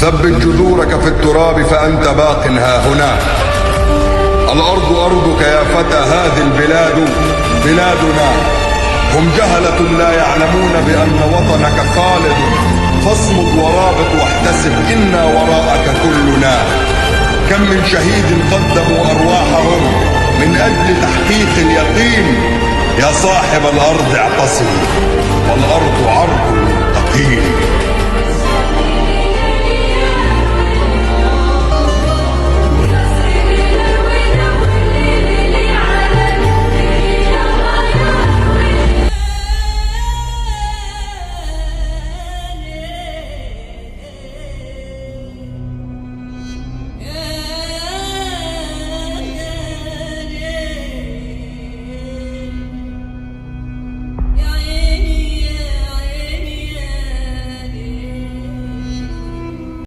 ثبت جذورك في التراب فأنت باق ها هنا. الأرض أرضك يا فتى، هذه البلاد بلادنا. هم جهلة لا يعلمون بأن وطنك خالد، فاصمد ورابط واحتسب إنا وراءك كلنا. كم من شهيد قدموا أرواحهم من أجل تحقيق اليقين. يا صاحب الأرض اعتصم، والأرض عرض المتقين.